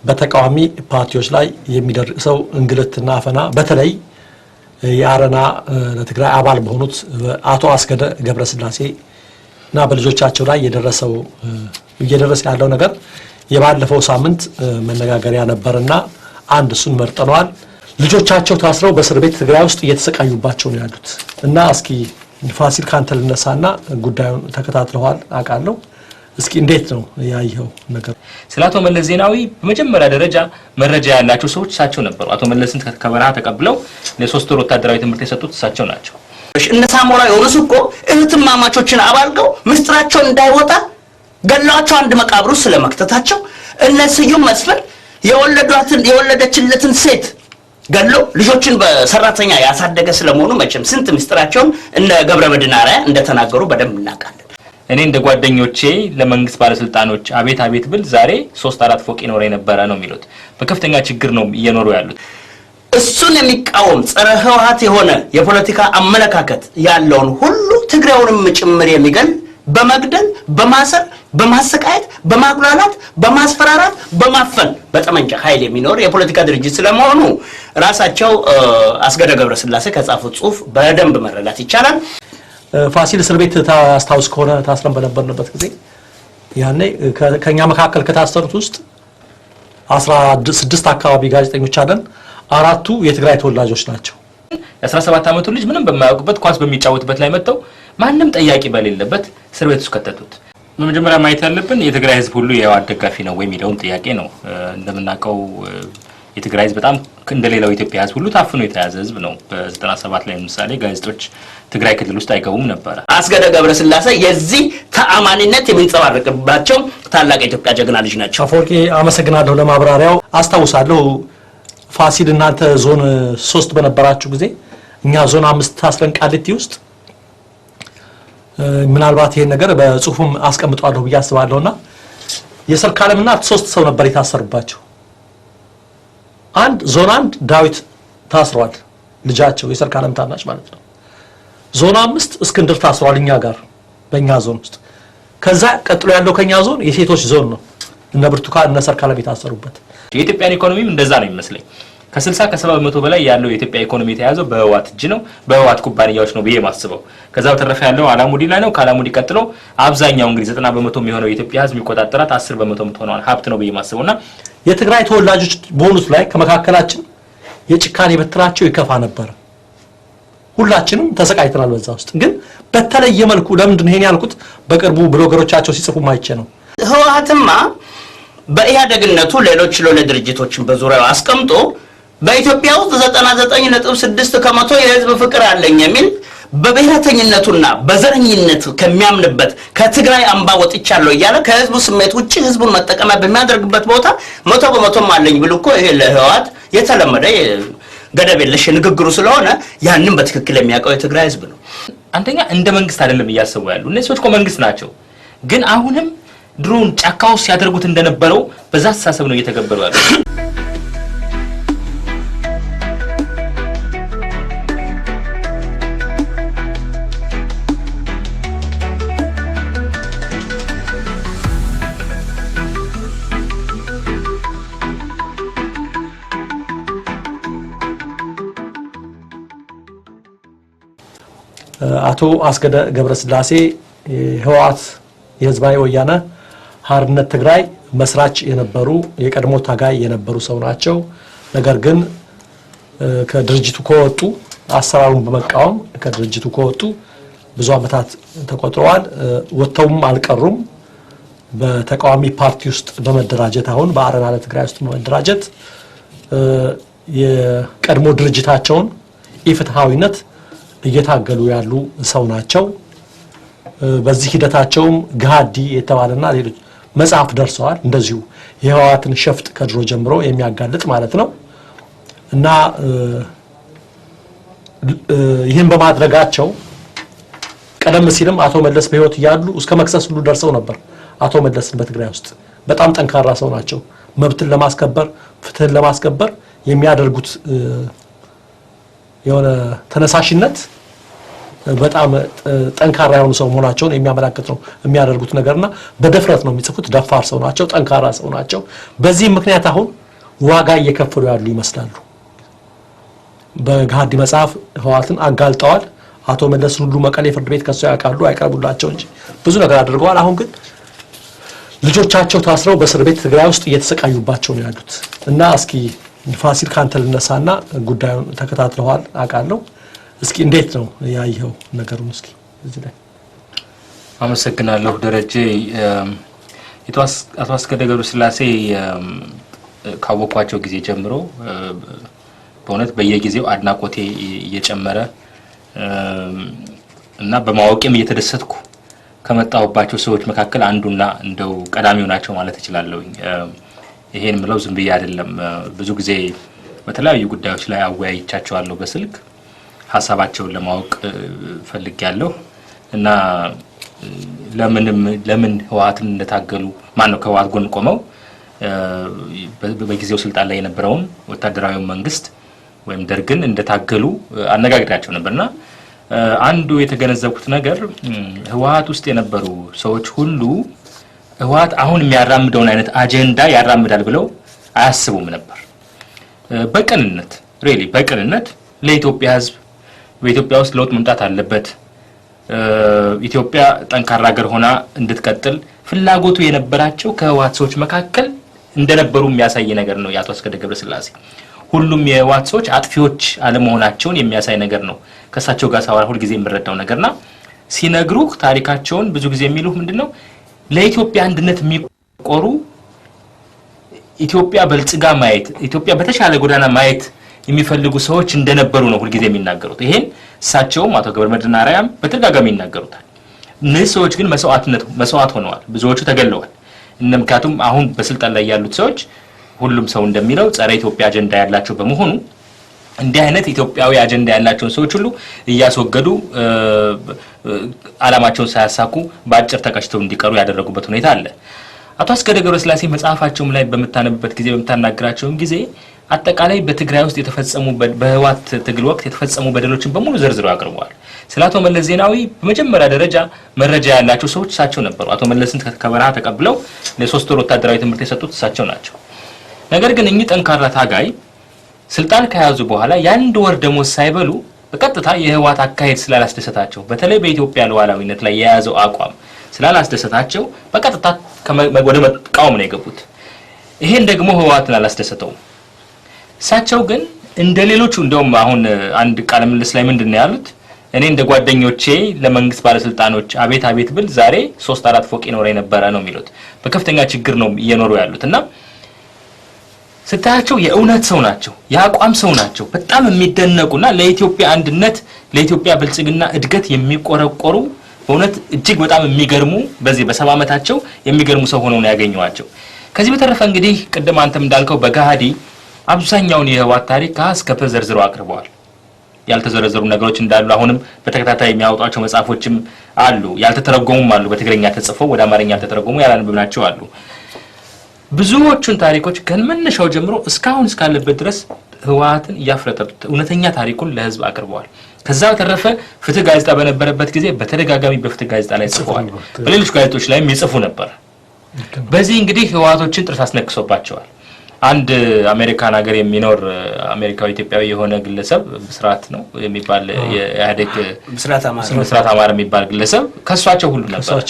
በተቃዋሚ ፓርቲዎች ላይ የሚደርሰው እንግልትና አፈና በተለይ የአረና ለትግራይ አባል በሆኑት አቶ አስገደ ገብረስላሴ እና በልጆቻቸው ላይ እየደረሰ ያለው ነገር የባለፈው ሳምንት መነጋገሪያ ነበርና አንድ እሱን መርጠናል። ልጆቻቸው ታስረው በእስር ቤት ትግራይ ውስጥ እየተሰቃዩባቸው ነው ያሉት እና እስኪ ፋሲል ካንተ ልነሳና ጉዳዩን ተከታትለዋል አቃለው። እስኪ እንዴት ነው ያየው ነገር? ስለ አቶ መለስ ዜናዊ በመጀመሪያ ደረጃ መረጃ ያላቸው ሰዎች እሳቸው ነበሩ። አቶ መለስን ከበረሃ ተቀብለው ለሶስት ወር ወታደራዊ ትምህርት የሰጡት እሳቸው ናቸው። እነ ሳሞራ የሆኑስ እኮ እህትማማቾችን አባልገው ምስጢራቸው እንዳይወጣ ገላቸው አንድ መቃብር ውስጥ ስለመክተታቸው እነ ስዩም መስፍን የወለደችለትን ሴት ገለው ልጆችን በሰራተኛ ያሳደገ ስለመሆኑ መቼም ስንት ምስጢራቸውን እነ ገብረመድህን አርአያ እንደተናገሩ በደንብ እናውቃለን። እኔ እንደ ጓደኞቼ ለመንግስት ባለስልጣኖች አቤት ብል ዛሬ 3-4 ፎቅ ይኖር የነበረ ነው የሚሉት። በከፍተኛ ችግር ነው እየኖሩ ያሉት። እሱን የሚቃወም ጸረ ህወሓት የሆነ የፖለቲካ አመለካከት ያለውን ሁሉ ትግራዩንም ጭምር የሚገል በመግደል በማሰር በማሰቃየት በማጉላላት በማስፈራራት በማፈን በጠመንጃ ኃይል የሚኖር የፖለቲካ ድርጅት ስለመሆኑ ራሳቸው አስገደ ገብረስላሴ ከጻፉት ጽሁፍ በደንብ መረዳት ይቻላል። ፋሲል እስር ቤት ታስታውስ ከሆነ ታስረን በነበርንበት ጊዜ ያኔ ከኛ መካከል ከታሰሩት ውስጥ 16 አካባቢ ጋዜጠኞች አለን። 4ቱ የትግራይ ተወላጆች ናቸው። የ17 ዓመቱ ልጅ ምንም በማያውቅበት ኳስ በሚጫወትበት ላይ መጥተው ማንንም ጠያቂ በሌለበት እስር ቤት ውስጥ ከተቱት። በመጀመሪያ ማየት ያለብን የትግራይ ህዝብ ሁሉ የህወሓት ደጋፊ ነው ወይ የሚለውን ጥያቄ ነው። እንደምናውቀው የትግራይ ህዝብ በጣም እንደሌላው ኢትዮጵያ ህዝብ ሁሉ ታፍኖ የተያዘ ህዝብ ነው። በ97 ላይ ለምሳሌ ጋዜጦች ትግራይ ክልል ውስጥ አይገቡም ነበር። አስገደ ገብረስላሴ የዚህ ተአማኒነት የሚንጸባረቅባቸው ታላቅ የኢትዮጵያ ጀግና ልጅ ናቸው። አፈወርቂ አመሰግናለሁ ለማብራሪያው። አስታውሳለሁ ፋሲል እናንተ ዞን 3 በነበራችሁ ጊዜ እኛ ዞን 5 ታስረን ቃሊቲ ውስጥ ምናልባት ይሄን ነገር በጽሁፍም አስቀምጣለሁ ብያስባለሁና የሰርካለምና 3 ሰው ነበር የታሰሩባቸው። አንድ ዞን 1 ዳዊት ታስሯል፣ ልጃቸው የሰርካለም ታናሽ ማለት ነው። ዞን 5 እስክንድር ታስሯል እኛ ጋር በእኛ ዞን ውስጥ። ከዛ ቀጥሎ ያለው ከኛ ዞን የሴቶች ዞን ነው፣ እነ ብርቱካን እነ ሰርካለም የታሰሩበት። የኢትዮጵያን ኢኮኖሚም እንደዛ ነው የሚመስለኝ። ከ60-70% በላይ ያለው የኢትዮጵያ ኢኮኖሚ የተያዘው በህወሓት እጅ ነው፣ በህወሓት ኩባንያዎች ነው ብዬ ማስበው። ከዛው ተረፈ ያለው አላሙዲ ላይ ነው። ከአላሙዲ ቀጥሎ አብዛኛው እንግዲህ 90% የሚሆነው የኢትዮጵያ ህዝብ የሚቆጣጠራት 10% የምትሆነው ሀብት ነው ብዬ ማስበውና የትግራይ ተወላጆች በሆኑት ላይ ከመካከላችን የጭካኔ በትራቸው ይከፋ ነበር። ሁላችንም ተሰቃይተናል በዛ ውስጥ። ግን በተለየ መልኩ ለምንድን ነው ይሄን ያልኩት? በቅርቡ ብሎገሮቻቸው ሲጽፉ ማይቼ ነው። ህወሓትማ በኢህአደግነቱ ሌሎች ድርጅቶችን በዙሪያው አስቀምጦ በኢትዮጵያ ውስጥ 99.6% የህዝብ ፍቅር አለኝ የሚል በብሔረተኝነቱና በዘረኝነት ከሚያምንበት ከትግራይ አምባ ወጥቻለሁ እያለ ከህዝቡ ስሜት ውጪ ህዝቡን መጠቀሚያ በሚያደርግበት ቦታ 100% አለኝ ብሎ እኮ ይሄ ለህወሓት የተለመደ ገደብ የለሽ ንግግሩ ስለሆነ ያንን በትክክል የሚያውቀው የትግራይ ህዝብ ነው። አንደኛ እንደ መንግስት አይደለም እያሰቡ ያሉ እነዚህ ሰዎች እኮ መንግስት ናቸው። ግን አሁንም ድሮን ጫካው ሲያደርጉት እንደነበረው በዛ ተሳሰብ ነው እየተገበሩ ያሉ። አቶ አስገደ ገብረስላሴ ህወሓት የህዝባዊ ወያነ ሓርነት ትግራይ መስራች የነበሩ የቀድሞ ታጋይ የነበሩ ሰው ናቸው። ነገር ግን ከድርጅቱ ከወጡ አሰራሩን በመቃወም ከድርጅቱ ከወጡ ብዙ አመታት ተቆጥረዋል። ወጥተውም አልቀሩም። በተቃዋሚ ፓርቲ ውስጥ በመደራጀት አሁን በአረና ለትግራይ ውስጥ በመደራጀት የቀድሞ ድርጅታቸውን ኢፍትሃዊነት እየታገሉ ያሉ ሰው ናቸው። በዚህ ሂደታቸውም ጋዲ የተባለና ሌሎች መጽሐፍ ደርሰዋል። እንደዚሁ የህወሓትን ሸፍጥ ከድሮ ጀምሮ የሚያጋልጥ ማለት ነው እና ይሄን በማድረጋቸው ቀደም ሲልም አቶ መለስ በህይወት ያሉ እስከ መክሰስ ሁሉ ደርሰው ነበር። አቶ መለስን በትግራይ ውስጥ በጣም ጠንካራ ሰው ናቸው። መብትን ለማስከበር ፍትህን ለማስከበር የሚያደርጉት የሆነ ተነሳሽነት በጣም ጠንካራ የሆኑ ሰው መሆናቸውን የሚያመለክት ነው የሚያደርጉት ነገርና በደፍረት ነው የሚጽፉት። ደፋር ሰው ናቸው፣ ጠንካራ ሰው ናቸው። በዚህ ምክንያት አሁን ዋጋ እየከፈሉ ያሉ ይመስላሉ። በጋዲ መጽሐፍ ህወሓትን አጋልጠዋል። አቶ መለስን ሁሉ መቀሌ ፍርድ ቤት ከሰው ያውቃሉ፣ አይቀርቡላቸው እንጂ ብዙ ነገር አድርገዋል። አሁን ግን ልጆቻቸው ታስረው በእስር ቤት ትግራይ ውስጥ እየተሰቃዩባቸው ነው ያሉት እና እስኪ ፋሲል ካንተ ልነሳና ጉዳዩን ተከታትለዋል አውቃለሁ። እስኪ እንዴት ነው ያየው ነገሩን? እስኪ እዚህ ላይ አመሰግናለሁ ደረጀ። አቶ አስገደ ገብረስላሴ ካወቋቸው ጊዜ ጀምሮ በእውነት በየጊዜው አድናቆቴ እየጨመረ እና በማወቅም እየተደሰትኩ ከመጣሁባቸው ሰዎች መካከል አንዱና እንደው ቀዳሚው ናቸው ማለት እችላለሁ። ይሄን ምለው ዝም ብዬ አይደለም። ብዙ ጊዜ በተለያዩ ጉዳዮች ላይ አወያይቻቸዋለሁ በስልክ ሐሳባቸውን ለማወቅ ፈልጌያለሁ እና ለምን ህወሓትን እንደታገሉ ማነው ከህወሓት ጎን ቆመው በጊዜው ስልጣን ላይ የነበረውን ወታደራዊ መንግስት ወይም ደርግን እንደታገሉ አነጋግሬያቸው ነበርና አንዱ የተገነዘብኩት ነገር ህወሓት ውስጥ የነበሩ ሰዎች ሁሉ ህወሓት አሁን የሚያራምደውን አይነት አጀንዳ ያራምዳል ብለው አያስቡም ነበር። በቅንነት ለኢትዮጵያ ህዝብ በኢትዮጵያ ውስጥ ለውጥ መምጣት አለበት፣ ኢትዮጵያ ጠንካራ ሀገር ሆና እንድትቀጥል ፍላጎቱ የነበራቸው ከህወሓት ሰዎች መካከል እንደነበሩ የሚያሳይ ነገር ነው የአቶ አስገደ ገብረስላሴ። ሁሉም የህወሓት ሰዎች አጥፊዎች አለመሆናቸውን የሚያሳይ ነገር ነው። ከሳቸው ጋር ሳወራ ሁሉ ጊዜ የምረዳው ነገርና ሲነግሩህ ታሪካቸውን ብዙ ጊዜ የሚሉህ ምንድነው ለኢትዮጵያ አንድነት የሚቆሩ ኢትዮጵያ በልጽጋ ማየት ኢትዮጵያ በተሻለ ጎዳና ማየት የሚፈልጉ ሰዎች እንደነበሩ ነው ሁሉ ጊዜ የሚናገሩት። ይሄን እሳቸውም አቶ ገብረመድህን አርአያም በተደጋጋሚ ይናገሩታል። እነዚህ ሰዎች ግን መስዋዕት ሆነዋል፣ ብዙዎቹ ተገለዋል። ምክንያቱም አሁን በስልጣን ላይ ያሉት ሰዎች ሁሉም ሰው እንደሚለው ጸረ ኢትዮጵያ አጀንዳ ያላቸው በመሆኑ እንዲህ አይነት ኢትዮጵያዊ አጀንዳ ያላቸውን ሰዎች ሁሉ እያስወገዱ ዓላማቸውን ሳያሳኩ በአጭር ተቀጭተው እንዲቀሩ ያደረጉበት ሁኔታ አለ። አቶ አስገደ ገብረስላሴ መጽሐፋቸውም ላይ በመታነብበት ጊዜ በመታናገራቸውም ጊዜ አጠቃላይ በትግራይ ውስጥ የተፈጸሙ በህወሓት ትግል ወቅት የተፈጸሙ በደሎችን በሙሉ ዘርዝረው አቅርበዋል። ስለ አቶ መለስ ዜናዊ በመጀመሪያ ደረጃ መረጃ ያላቸው ሰዎች እሳቸው ነበሩ። አቶ መለስን ከበረሃ ተቀብለው ለ3 ወር ወታደራዊ ትምህርት የሰጡት እሳቸው ናቸው። ነገር ግን እኚህ ጠንካራ ታጋይ ስልጣን ከያዙ በኋላ የአንድ ወር ደሞዝ ሳይበሉ በቀጥታ የህወሓት አካሄድ ስላላስደሰታቸው በተለይ በኢትዮጵያ ሉዓላዊነት ላይ የያዘው አቋም ስላላስደሰታቸው በቀጥታ ወደ መቃወም ነው የገቡት። ይሄን ደግሞ ህወሓትን አላስደሰተውም። እሳቸው ግን እንደሌሎቹ እንደውም አሁን አንድ ቃለ ምልልስ ላይ ምንድነው ያሉት? እኔ እንደ ጓደኞቼ ለመንግስት ባለስልጣኖች አቤት ብል ዛሬ 3-4 ፎቅ ይኖር የነበረ ነው የሚሉት። በከፍተኛ ችግር ነው እየኖሩ ያሉትና ስታያቸው የእውነት ሰው ናቸው፣ የአቋም ሰው ናቸው። በጣም የሚደነቁና ለኢትዮጵያ አንድነት ለኢትዮጵያ ብልጽግና እድገት የሚቆረቆሩ በእውነት እጅግ በጣም የሚገርሙ በዚህ በ70 ዓመታቸው የሚገርሙ ሰው ሆነው ነው ያገኘዋቸው። ከዚህ በተረፈ እንግዲህ ቅድም አንተም እንዳልከው በጋሃዲ አብዛኛውን የህወሓት ታሪክ ከእስከ ፐ ዘርዝረው አቅርበዋል። ያልተዘረዘሩ ነገሮች እንዳሉ አሁንም በተከታታይ የሚያወጣቸው መጽሐፎችም አሉ፣ ያልተተረጎሙም አሉ፣ በትግርኛ ተጽፈው ወደ አማርኛ ያልተተረጎሙ ያላነበብናቸው አሉ። ብዙዎቹን ታሪኮች ከመነሻው ጀምሮ እስካሁን እስካለበት ድረስ ህወሓትን ያፍረጠሩት እውነተኛ ታሪኩን ለህዝብ አቅርበዋል። ከዛ በተረፈ ፍትህ ጋዜጣ በነበረበት ጊዜ በተደጋጋሚ በፍትህ ጋዜጣ ላይ ጽፈዋል፣ በሌሎች ጋዜጦች ላይም ይጽፉ ነበር። በዚህ እንግዲህ ህወሓቶችን ጥርስ አስነክሶባቸዋል። አንድ አሜሪካን ሀገር የሚኖር አሜሪካዊ ኢትዮጵያዊ የሆነ ግለሰብ ብስራት ነው የሚባል የኢህአዴግ ብስራት አማረ የሚባል ግለሰብ ከሷቸው ሁሉ ነበር።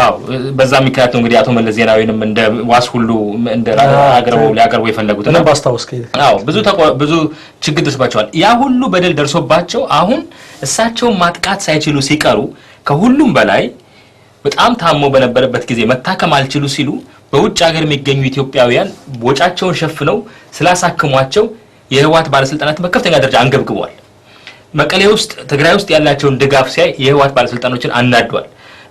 አዎ በዛ ምክንያት ነው እንግዲህ አቶ መለስ ዜናዊንም እንደ ዋስ ሁሉ እንደ ሊያቀርቡ የፈለጉት ነው። አዎ ብዙ ችግር ደርሶባቸዋል። ያ ሁሉ በደል ደርሶባቸው አሁን እሳቸው ማጥቃት ሳይችሉ ሲቀሩ ከሁሉም በላይ በጣም ታሞ በነበረበት ጊዜ መታከም አልችሉ ሲሉ በውጭ ሀገር የሚገኙ ኢትዮጵያውያን ወጫቸውን ሸፍነው ስላሳከሟቸው የህወሓት ባለስልጣናት በከፍተኛ ደረጃ አንገብግበዋል። መቀሌ ውስጥ ትግራይ ውስጥ ያላቸውን ድጋፍ ሲያይ የህወሓት ባለስልጣኖችን አናዷል።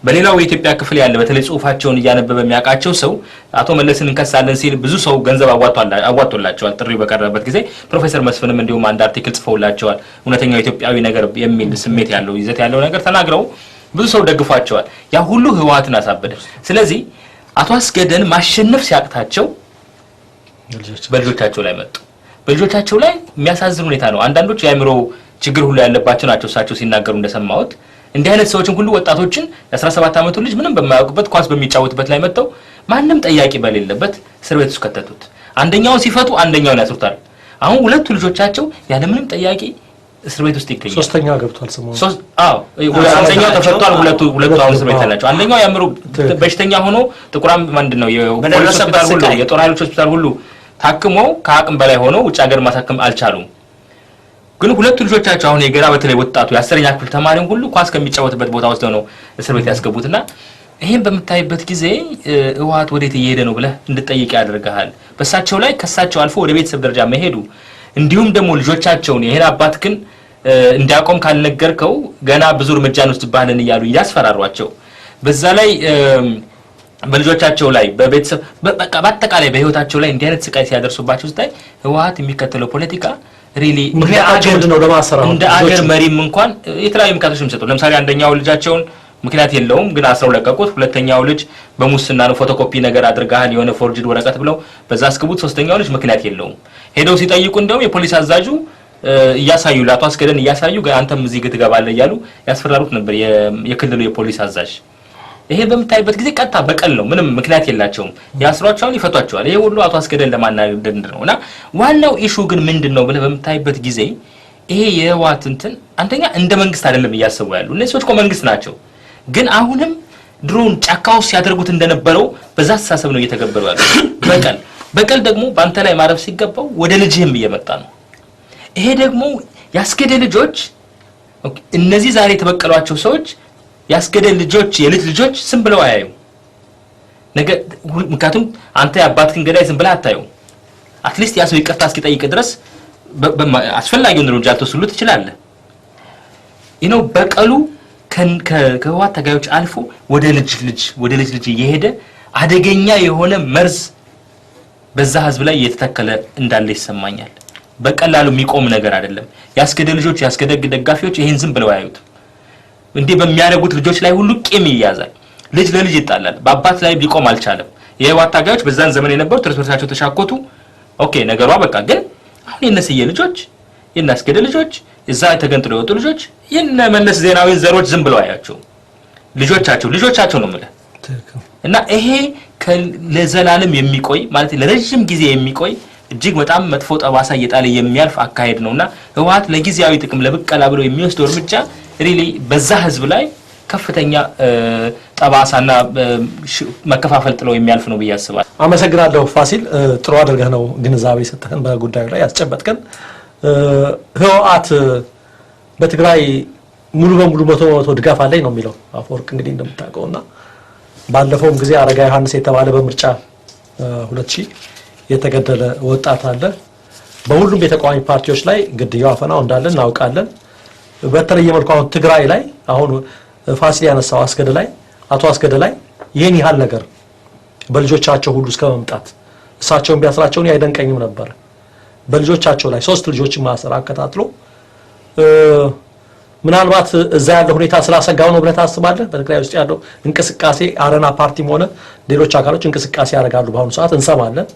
በሌላው የኢትዮጵያ ክፍል ያለ በተለይ ጽሁፋቸውን እያነበበ የሚያውቃቸው ሰው አቶ መለስን እንከሳለን ሲል ብዙ ሰው ገንዘብ አዋጥቶላቸዋል። ጥሪው በቀረበበት ጊዜ ፕሮፌሰር መስፍንም እንዲሁም አንድ አርቲክል ጽፈውላቸዋል። እውነተኛው ኢትዮጵያዊ ነገር የሚል ስሜት ያለው ይዘት ያለው ነገር ተናግረው ብዙ ሰው ደግፏቸዋል። ያ ሁሉ ህወሓትን አሳበደ። ስለዚህ አቶ አስገደን ማሸነፍ ሲያቅታቸው በልጆቻቸው ላይ መጡ። በልጆቻቸው ላይ የሚያሳዝን ሁኔታ ነው። አንዳንዶች የአእምሮ ችግር ሁሉ ያለባቸው ናቸው እሳቸው ሲናገሩ እንደሰማሁት። እንዲህ አይነት ሰዎችን ሁሉ ወጣቶችን የ17 ዓመቱ ልጅ ምንም በማያውቁበት ኳስ በሚጫወትበት ላይ መጥተው ማንም ጠያቂ በሌለበት እስር ቤት ውስጥ ከተቱት። አንደኛውን ሲፈቱ አንደኛውን ያስሩታል። አሁን ሁለቱ ልጆቻቸው ያለ ምንም ጠያቂ እስር ቤት ውስጥ ይገኛሉ። ሶስተኛው ገብቷል ሰሞኑን። አንደኛው ተፈቷል። ሁለቱ አሁን እስር ቤት ናቸው። አንደኛው ያምሩ በሽተኛ ሆኖ ጥቁራም ምንድነው የፖሊስ ሆስፒታል ሁሉ የጦር ኃይሎች ሆስፒታል ሁሉ ታክሞ ከአቅም በላይ ሆኖ ውጭ ሀገር ማሳከም አልቻሉም። ግን ሁለቱ ልጆቻቸው አሁን የገና በተለይ ወጣቱ የ10ኛ ክፍል ተማሪው ሁሉ ኳስ ከሚጫወትበት ቦታ ወስደው ነው እስር ቤት ያስገቡትና ይሄን በመታይበት ጊዜ ህወሓት ወዴት እየሄደ ነው ብለህ እንድትጠይቅ ያደርጋል። በሳቸው ላይ ከሳቸው አልፎ ወደ ቤተሰብ ደረጃ መሄዱ እንዲሁም ደግሞ ልጆቻቸውን ይሄን አባት ግን እንዲያቆም ካልነገርከው ገና ብዙ እርምጃ እንወስድብሃለን እያሉ ያስፈራሯቸው በዛ ላይ በልጆቻቸው ላይ በቤተሰብ በቃ በአጠቃላይ በህይወታቸው ላይ እንዲህ አይነት ስቃይ ሲያደርሱባቸው ስታይ ህወሓት የሚከተለው ፖለቲካ ሪሊ እንደ አገር መሪም እንኳን የተለያዩ ምክንያቶች የሚሰጡ ለምሳሌ አንደኛው ልጃቸውን ምክንያት የለውም ግን አስረው ለቀቁት። ሁለተኛው ልጅ በሙስና ነው ፎቶኮፒ ነገር አድርጋል የሆነ ፎርጅድ ወረቀት ብለው በዛ አስገቡት። ሶስተኛው ልጅ ምክንያት የለውም። ሄደው ሲጠይቁ እንደውም የፖሊስ አዛዡ እያሳዩ ለአቶ አስገደን እያሳዩ አንተም እዚህ ትገባለህ እያሉ ያስፈራሩት ነበር የክልሉ የፖሊስ አዛዥ። ይሄ በመታይበት ጊዜ ቀጣ በቀል ነው። ምንም ምክንያት የላቸውም። ያስሯቸውን ይፈቷቸዋል። ይሄ ሁሉ አቶ አስገደን ለማናደድ ነውና ዋናው ኢሹ ግን ምንድነው ብለህ በመታይበት ጊዜ ይሄ የህወሓት እንትን አንደኛ እንደ መንግስት አይደለም እያሰቡ ያሉ እነዚህ ሰዎች እኮ መንግስት ናቸው። ግን አሁንም ድሮን ጫካው ሲያደርጉት እንደነበረው በዛ ተሳሰብ ነው እየተገበሩ ያሉት። በቀል ደግሞ ባንተ ላይ ማረፍ ሲገባው ወደ ልጅህም እየመጣ ነው። ይሄ ደግሞ ያስገደ ልጆች እነዚህ ዛሬ የተበቀሏቸው ሰዎች ያስገደ ልጆች የልጅ ልጆች ስም ብለው አያዩ ነገ ምክንያቱም አንተ ያባትክን ገዳይ ስም ብለህ አታዩ። አትሊስት ያሰው ይቅርታ እስኪጠይቅ ድረስ አስፈላጊውን እርምጃ ልትወስዱ ትችላለህ። በቀሉ ከህወሓት ታጋዮች አልፎ ወደ ልጅ ልጅ እየሄደ አደገኛ የሆነ መርዝ በዛ ህዝብ ላይ እየተተከለ እንዳለ ይሰማኛል። በቀላሉ የሚቆም ነገር አይደለም። ያስገደ ልጆች ያስገደ ደጋፊዎች ይሄን ዝም ብለው ያዩት እንዴ በሚያረጉት ልጆች ላይ ሁሉ ቂም ይያዛል። ልጅ ለልጅ ይጣላል። በአባት ላይ ቢቆም አልቻለም። የህወሓት ታጋዮች በዛን ዘመን የነበሩ ትርትርታቸው ተሻኮቱ። ኦኬ ነገሩ አበቃ። ግን አሁን የነስየ ልጆች የናስገደ ልጆች እዛ ተገንጥለው የወጡ ልጆች የነመለስ ዜናዊን ዘሮች ዝም ብለው አያቸው ልጆቻቸው ነው ማለት እና ይሄ ለዘላለም የሚቆይ ማለት ለረጅም ጊዜ የሚቆይ እጅግ በጣም መጥፎ ጠባሳ እየጣለ የሚያልፍ አካሄድ ነውና ህወሓት ለጊዜያዊ ጥቅም ለብቀላ ብሎ የሚወስደው እርምጃ ሪሊ በዛ ህዝብ ላይ ከፍተኛ ጠባሳና መከፋፈል ጥለው የሚያልፍ ነው ብያስባለሁ። አመሰግናለሁ ፋሲል። ጥሩ አድርገህ ነው ግንዛቤ ሰጠህን በጉዳዩ ላይ ያስጨበጥከን። ህወሓት በትግራይ ሙሉ በሙሉ 100% ድጋፍ አለኝ ነው የሚለው አፈወርቅ እንግዲህ እንደምታውቀውና ባለፈውም ጊዜ አረጋ ዮሐንስ የተባለ በምርጫ 2000 የተገደለ ወጣት አለ። በሁሉም የተቃዋሚ ፓርቲዎች ላይ ግድያው አፈናው እንዳለ እናውቃለን። በተለየ መልኩ አሁን ትግራይ ላይ አሁን ፋሲል ያነሳው አቶ አስገደ ላይ ይሄን ያህል ነገር በልጆቻቸው ሁሉ እስከ መምጣት እሳቸውን ቢያስራቸው ነው አይደንቀኝም ነበር። በልጆቻቸው ላይ 3 ልጆችን ማሰር አከታትሎ ምናልባት እዛ ያለው ሁኔታ ስላሰጋው ነው ብለህ ታስባለህ? በትግራይ ውስጥ ያለው እንቅስቃሴ አረና ፓርቲም ሆነ ሌሎች አካሎች እንቅስቃሴ ያደርጋሉ በአሁኑ ሰዓት እንሰማለን።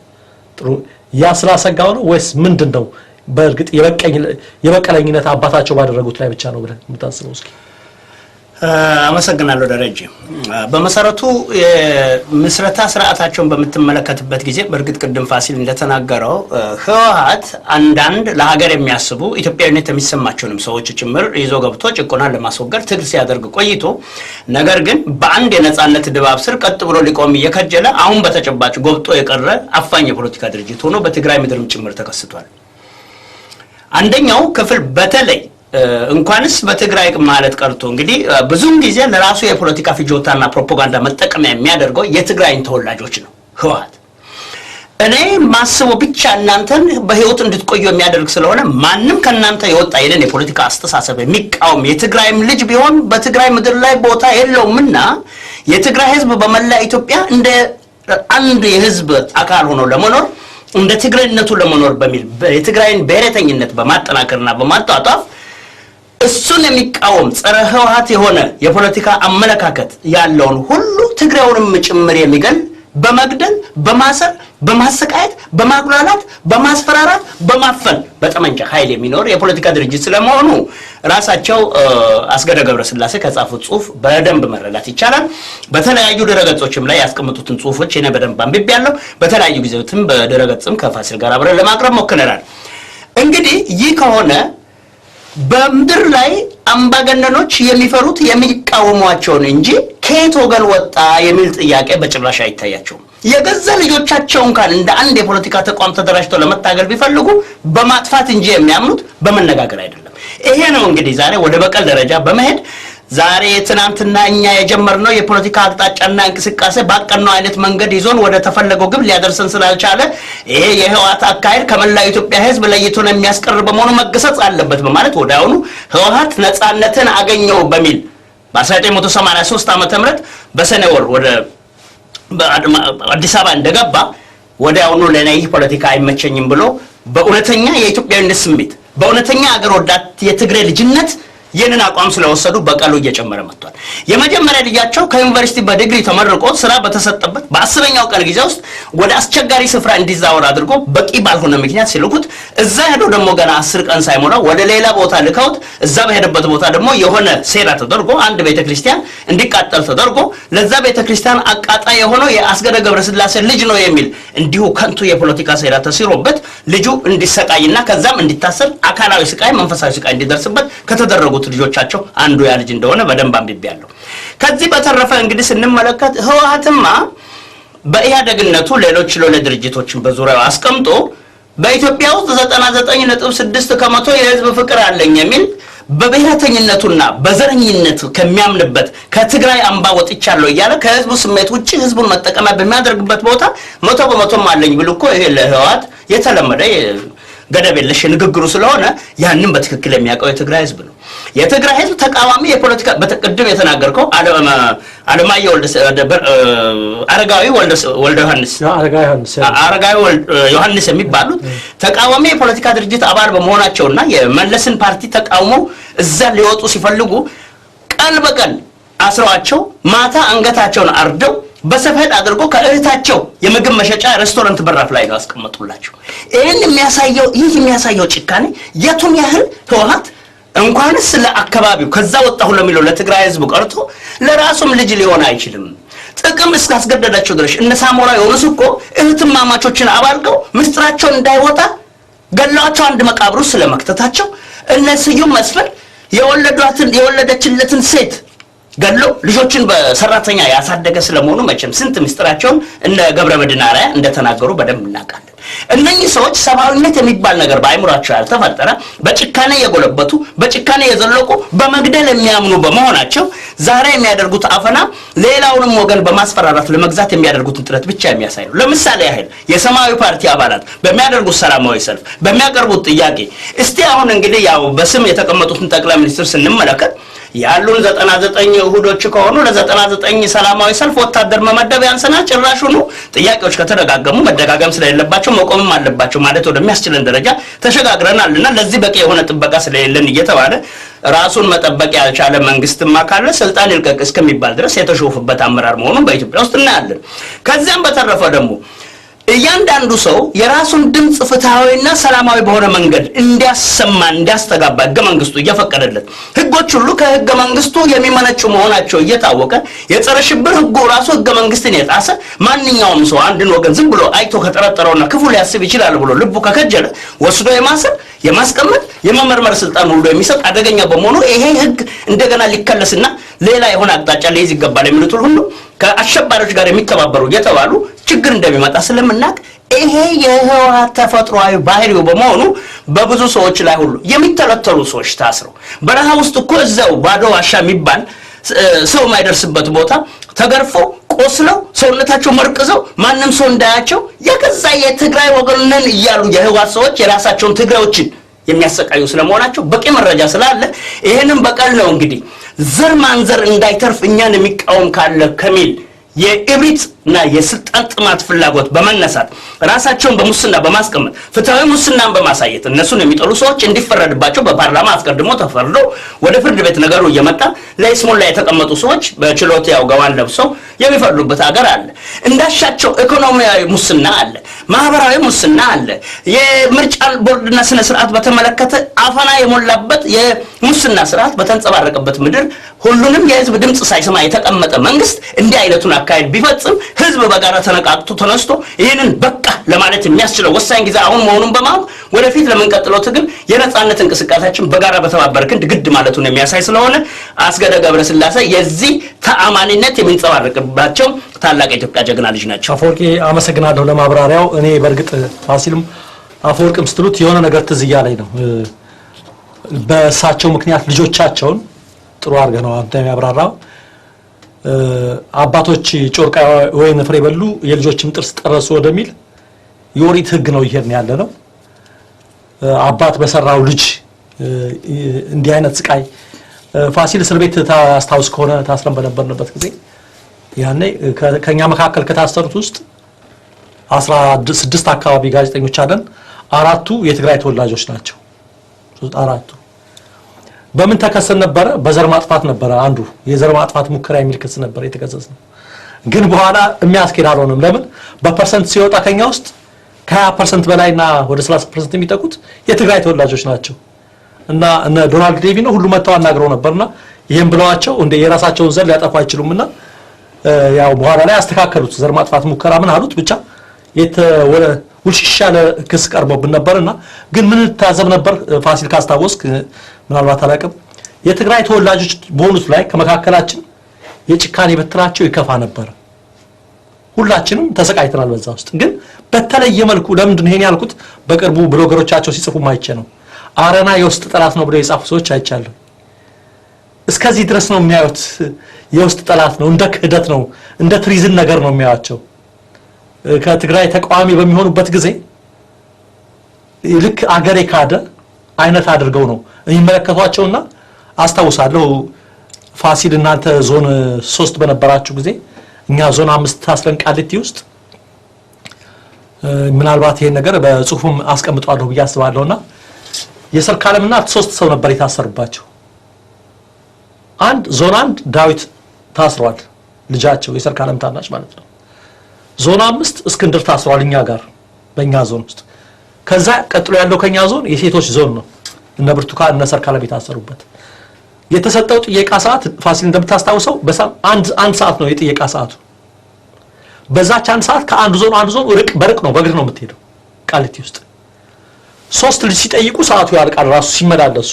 ጥሩ ያ ስላሰጋው ነው ወይስ ምንድነው? በእርግጥ የበቀለኝነት አባታቸው ባደረጉት ላይ ብቻ ነው ብለህ የምታስበው? እስኪ አመሰግናለሁ ደረጀ። በመሰረቱ የምስረታ ስርዓታቸውን በምትመለከትበት ጊዜ በእርግጥ ቅድም ፋሲል እንደተናገረው ህወሓት አንዳንድ ለሀገር የሚያስቡ ኢትዮጵያዊነት የሚሰማቸውንም ሰዎች ጭምር ይዞ ገብቶ ጭቆናን ለማስወገድ ትግል ሲያደርግ ቆይቶ ነገር ግን በአንድ የነጻነት ድባብ ስር ቀጥ ብሎ ሊቆም እየከጀለ አሁን በተጨባጭ ጎብጦ የቀረ አፋኝ የፖለቲካ ድርጅት ሆኖ በትግራይ ምድርም ጭምር ተከስቷል። አንደኛው ክፍል በተለይ እንኳንስ በትግራይ ማለት ቀርቶ እንግዲህ ብዙም ጊዜ ለራሱ የፖለቲካ ፍጆታና ፕሮፓጋንዳ መጠቀሚያ የሚያደርገው የትግራይን ተወላጆች ነው ህወሓት። እኔ ማስበው ብቻ እናንተን በህይወት እንድትቆዩ የሚያደርግ ስለሆነ ማንም ከናንተ የወጣ የለን የፖለቲካ አስተሳሰብ የሚቃወም የትግራይም ልጅ ቢሆን በትግራይ ምድር ላይ ቦታ የለውምና የትግራይ ህዝብ በመላ ኢትዮጵያ እንደ አንድ የህዝብ አካል ሆኖ ለመኖር እንደ ትግሬነቱ ለመኖር በሚል የትግራይን ብሔረተኝነት በማጠናከርና በማጣጣፍ እሱን የሚቃወም ጸረ ህወሓት የሆነ የፖለቲካ አመለካከት ያለውን ሁሉ ትግራዩንም ጭምር የሚገል በመግደል በማሰር በማሰቃየት በማጉላላት በማስፈራራት በማፈን በጠመንጃ ኃይል የሚኖር የፖለቲካ ድርጅት ስለመሆኑ ራሳቸው አስገደ ገብረስላሴ ከጻፉት ጽሁፍ በደንብ መረዳት ይቻላል። በተለያዩ ድረገጾችም ላይ ያስቀምጡትን ጽሁፎች እኔ በደንብ አንብቤያለሁ። በተለያዩ ጊዜዎችም በድረገጽም ከፋሲል ጋር አብረን ለማቅረብ ሞክረናል። እንግዲህ ይህ ከሆነ በምድር ላይ አምባገነኖች የሚፈሩት የሚቃወሟቸውን እንጂ ከየት ወገን ወጣ የሚል ጥያቄ በጭራሽ አይታያቸውም። የገዛ ልጆቻቸውን እንኳን እንደ አንድ የፖለቲካ ተቋም ተደራጅተው ለመታገል ቢፈልጉ በማጥፋት እንጂ የሚያምኑት በመነጋገር አይደለም። ይሄ ነው እንግዲህ ዛሬ ወደ በቀል ደረጃ በመሄድ ዛሬ ትናንትና እኛ የጀመርነው የፖለቲካ አቅጣጫና እንቅስቃሴ ባቀናው አይነት መንገድ ይዞን ወደ ተፈለገው ግብ ሊያደርሰን ስላልቻለ ይሄ የህወሓት አካሄድ ከመላው ኢትዮጵያ ህዝብ ለይቶን የሚያስቀር በመሆኑ መገሰጽ አለበት በማለት ወዲያውኑ ህወሓት ነፃነትን አገኘው በሚል በ1983 ዓመተ ምህረት በሰኔ ወር ወደ አዲስ አበባ እንደገባ ወዲያውኑ ለኔ ይህ ፖለቲካ አይመቸኝም ብሎ በእውነተኛ የኢትዮጵያዊነት ስሜት በእውነተኛ አገር ወዳድ የትግራይ ልጅነት የነን አቋም ስለወሰዱ በቀሉ እየጨመረ መጥቷል። የመጀመሪያ ልጃቸው ከዩኒቨርሲቲ በዲግሪ ተመርቆ ስራ በተሰጠበት በ10ኛው ቀን ጊዜ ውስጥ ወደ አስቸጋሪ ስፍራ እንዲዛወር አድርጎ በቂ ባልሆነ ምክንያት ሲልኩት እዛ ሄዶ ደግሞ ገና 10 ቀን ሳይሞላው ወደ ሌላ ቦታ ልከውት እዛ በሄደበት ቦታ ደግሞ የሆነ ሴራ ተደርጎ አንድ ቤተክርስቲያን እንዲቃጠል ተደርጎ ለዛ ቤተክርስቲያን አቃጣይ የሆነው የአስገደ ገብረስላሴ ልጅ ነው የሚል እንዲሁ ከንቱ የፖለቲካ ሴራ ተሲሮበት ልጁ እንዲሰቃይና ከዛም እንዲታሰር አካላዊ ስቃይ መንፈሳዊ ስቃይ እንዲደርስበት ከተደረጉ ልጆቻቸው አንዱ ያ ልጅ እንደሆነ በደንብ አንብቤያለሁ። ከዚህ በተረፈ እንግዲህ ስንመለከት ህወሓትማ በኢህአደግነቱ ሌሎች ድርጅቶችን በዙሪያው አስቀምጦ በኢትዮጵያ ውስጥ 99.6% የህዝብ ፍቅር አለኝ የሚል በብሔረተኝነቱና በዘረኝነቱ ከሚያምንበት ከትግራይ አምባ ወጥቻለሁ እያለ ከህዝቡ ስሜት ውጪ ህዝቡን መጠቀሚያ በሚያደርግበት ቦታ 100% አለኝ ብሎ እኮ ይሄ ለህወሓት የተለመደ ገደብ የለሽ ንግግሩ ስለሆነ ያንን በትክክል የሚያውቀው የትግራይ ህዝብ ነው። የትግራይ ህዝብ ተቃዋሚ የፖለቲካ በተቀደም የተናገርከው አለማየሁ አረጋዊ ዮሐንስ የሚባሉት ተቃዋሚ የፖለቲካ ድርጅት አባል በመሆናቸውና የመለስን ፓርቲ ተቃውሞ እዛ ሊወጡ ሲፈልጉ ቀን በቀን አስረዋቸው ማታ አንገታቸውን አርደው በሰፈድ አድርጎ ከእህታቸው የምግብ መሸጫ ሬስቶራንት በራፍ ላይ ነው አስቀምጡላቸው። ይሄን የሚያሳየው ጭካኔ የቱን ያህል ህወሓት እንኳንስ ለአካባቢው ከዛ ወጣሁ ለሚለው ለትግራይ ህዝብ ቀርቶ ለራሱም ልጅ ሊሆን አይችልም። ጥቅም እስካስገደዳቸው ድረስ እነ ሳሞራ የሆኑስ እኮ እህትማማቾችን አባልገው ምስጥራቸው እንዳይወጣ ገላቸው አንድ መቃብር ውስጥ ስለመክተታቸው እነ ስዩም መስፍን የወለደችለትን ሴት ገለው ልጆችን በሰራተኛ ያሳደገ ስለመሆኑ መቼም ስንት ምስጥራቸውን እነ ገብረመድህን አርአያ እንደተናገሩ በደንብ እናውቃለን። እነኚህ ሰዎች ሰብአዊነት የሚባል ነገር በአይምሯቸው ያልተፈጠረ በጭካኔ የጎለበቱ በጭካኔ የዘለቁ በመግደል የሚያምኑ በመሆናቸው ዛሬ የሚያደርጉት አፈና ሌላውንም ወገን በማስፈራራት ለመግዛት የሚያደርጉትን ጥረት ብቻ የሚያሳይ ነው። ለምሳሌ ያህል የሰማያዊ ፓርቲ አባላት በሚያደርጉት ሰላማዊ ሰልፍ በሚያቀርቡት ጥያቄ እስቲ አሁን እንግዲህ ያው በስም የተቀመጡትን ጠቅላይ ሚኒስትር ስንመለከት ያሉን 99 እሁዶች ከሆኑ ለ99 ሰላማዊ ሰልፍ ወታደር መመደብ ያንሰናል። ጭራሹኑ ጥያቄዎች ከተደጋገሙ መደጋገም ስለሌለባቸው መቆምም አለባቸው ማለት ወደሚያስችለን ደረጃ ተሸጋግረናልና ለዚህ በቂ የሆነ ጥበቃ ስለሌለን እየተባለ ራሱን መጠበቅ ያልቻለ መንግስትማ ካለ ስልጣን ይልቀቅ እስከሚባል ድረስ የተሾፈበት አመራር መሆኑን በኢትዮጵያ ውስጥ እናያለን። ከዚያም በተረፈ ደግሞ እያንዳንዱ ሰው የራሱን ድምጽ ፍትሃዊና ሰላማዊ በሆነ መንገድ እንዲያስተጋባ ህገ መንግስቱ እየፈቀደለት ህጎች ሁሉ ከህገ መንግስቱ የሚመነጩ መሆናቸው እየታወቀ የጸረ ሽብር ህጉ ራሱ ህገ መንግስትን የጣሰ ማንኛውም ሰው አንድን ወገን ዝም ብሎ አይቶ ከጠረጠረውና ክፉ ሊያስብ ይችላል ብሎ ልቡ ከከጀለ ወስዶ የማሰር የማስቀመጥ የመመርመር ስልጣን ሁሉ የሚሰጥ አደገኛ በመሆኑ ይሄ ህግ እንደገና ሊከለስና ሌላ የሆነ አቅጣጫ ሊይዝ ይገባል የሚሉት ሁሉ ከአሸባሪዎች ጋር የሚተባበሩ የተባሉ ችግር እንደሚመጣ ስለምናቅ ይሄ የህወሓት ተፈጥሯዊ ባህሪው በመሆኑ በብዙ ሰዎች ላይ ሁሉ የሚተለተሉ ሰዎች ታስረው በረሃ ውስጥ እኮ እዛው ባዶ ዋሻ የሚባል ሰው ማይደርስበት ቦታ ተገርፎ ቆስለው ሰውነታቸው መርቅዘው ማንንም ሰው እንዳያቸው የገዛ የትግራይ ወገንን እያሉ የህወሓት ሰዎች የራሳቸውን ትግራዮችን የሚያሰቃዩ ስለመሆናቸው በቂ መረጃ ስላለ ይሄንን በቀል ነው እንግዲህ ዘር ማንዘር እንዳይተርፍ እኛን የሚቃወም ካለ ከሚል የኢብሪት እና የስልጣን ጥማት ፍላጎት በመነሳት ራሳቸውን በሙስና በማስቀመጥ ፍትሃዊ ሙስናን በማሳየት እነሱን የሚጠሉ ሰዎች እንዲፈረድባቸው በፓርላማ አስቀድሞ ተፈርዶ ወደ ፍርድ ቤት ነገሩ እየመጣ ለይስሙላ የተቀመጡ ሰዎች በችሎት ያው ገዋን ለብሰው የሚፈርዱበት ሀገር አለ። እንዳሻቸው ኢኮኖሚያዊ ሙስና አለ፣ ማህበራዊ ሙስና አለ። የምርጫ ቦርድና ስነ ስርዓት በተመለከተ አፈና የሞላበት የሙስና ስርዓት በተንጸባረቀበት ምድር ሁሉንም የህዝብ ድምጽ ሳይሰማ የተቀመጠ መንግስት እንዲህ አይነቱን አካሄድ ቢፈጽም ህዝብ በጋራ ተነቃቅቶ ተነስቶ ይህንን በቃ ለማለት የሚያስችለው ወሳኝ ጊዜ አሁን መሆኑን በማወቅ ወደፊት ለምንቀጥለው ትግል የነጻነት እንቅስቃሴያችን በጋራ በተባበረ ክንድ ግድ ማለቱን የሚያሳይ ስለሆነ አስገደ ገብረስላሴ የዚህ ተአማኒነት የሚንጸባረቅባቸው ታላቅ የኢትዮጵያ ጀግና ልጅ ናቸው። አፈወርቂ አመሰግናለሁ ለማብራሪያው። እኔ በእርግጥ ፋሲልም አፈወርቅም ስትሉት የሆነ ነገር ትዝ እያለኝ ነው። በእሳቸው ምክንያት ልጆቻቸውን ጥሩ አድርገህ ነው አንተ የሚያብራራው። አባቶች ጮርቃ ወይን ፍሬ በሉ የልጆችም ጥርስ ጠረሱ ወደሚል የኦሪት ህግ ነው ይሄን ያለ ነው። አባት በሰራው ልጅ እንዲህ አይነት ስቃይ ፋሲል እስር ቤት ታስታውስ ከሆነ ታስረን በነበርንበት ጊዜ ያኔ ከኛ መካከል ከታሰሩት ውስጥ 16 አካባቢ ጋዜጠኞች አለን። 4ቱ የትግራይ ተወላጆች ናቸው። 4ቱ በምን ተከሰን ነበረ? በዘር ማጥፋት ነበረ። አንዱ የዘር ማጥፋት ሙከራ የሚል ክስ ነበር የተከሰስነው። ግን በኋላ የሚያስኬድ አልሆነም። ለምን? በፐርሰንት ሲወጣ ከኛ ውስጥ ከ20% በላይና ወደ 30% የሚጠቁት የትግራይ ተወላጆች ናቸው። እና እነ ዶናልድ ዴቪ ነው ሁሉ መጣው አናግረው ነበርና ይሄን ብለዋቸው እንደ የራሳቸውን ዘር ሊያጠፋ አይችሉምና ያው በኋላ ላይ አስተካከሉት። ዘር ማጥፋት ሙከራ ምን አሉት ብቻ ውልሽሻለ ክስ ቀርቦብን ነበርና ግን ምን ታዘብ ነበር ፋሲል ካስታወስክ ምናልባት አላቀም የትግራይ ተወላጆች በሆኑት ላይ ከመካከላችን የጭካኔ በትራቸው ይከፋ ነበር። ሁላችንም ተሰቃይተናል በዛ ውስጥ። ግን በተለየ መልኩ ለምንድን ነው ይሄን ያልኩት? በቅርቡ ብሎገሮቻቸው ሲጽፉ ማይቼ ነው። አረና የውስጥ ጠላት ነው ብለው የጻፉ ሰዎች አይቻለሁ። እስከዚህ ድረስ ነው የሚያዩት። የውስጥ ጠላት ነው፣ እንደ ክህደት ነው፣ እንደ ትሪዝን ነገር ነው የሚያዩቸው። ከትግራይ ተቃዋሚ በሚሆኑበት ጊዜ ልክ አገሬ ካደ አይነት አድርገው ነው የሚመለከቷቸውና አስታውሳለሁ ፋሲል እናንተ ዞን 3 በነበራችሁ ጊዜ እኛ ዞን 5 ታስረን ቃሊቲ ውስጥ ምናልባት ይሄን ነገር በጽሁፍም አስቀምጣለሁ ብዬ አስባለሁና የሰርካለም እናት 3 ሰው ነበር የታሰርባቸው። አንድ ዞን 1 ዳዊት ታስሯል፣ ልጃቸው የሰርካለም ታናሽ ማለት ነው። ዞን 5 እስክንድር ታስሯል እኛ ጋር በእኛ ዞን ውስጥ። ከዛ ቀጥሎ ያለው ከኛ ዞን የሴቶች ዞን ነው። እነ ብርቱካን እነ ሰርካለም የታሰሩበት የተሰጠው ጥየቃ ሰዓት ፋሲል እንደምታስታውሰው አንድ ሰዓት ነው የጥየቃ ሰዓቱ። በዛች አንድ ሰዓት ከአንድ ዞን አንድ ዞን በርቅ ነው በእግር ነው የምትሄደው ቃሊቲ ውስጥ። 3 ልጅ ሲጠይቁ ሰዓቱ ያልቃል ራሱ ሲመላለሱ።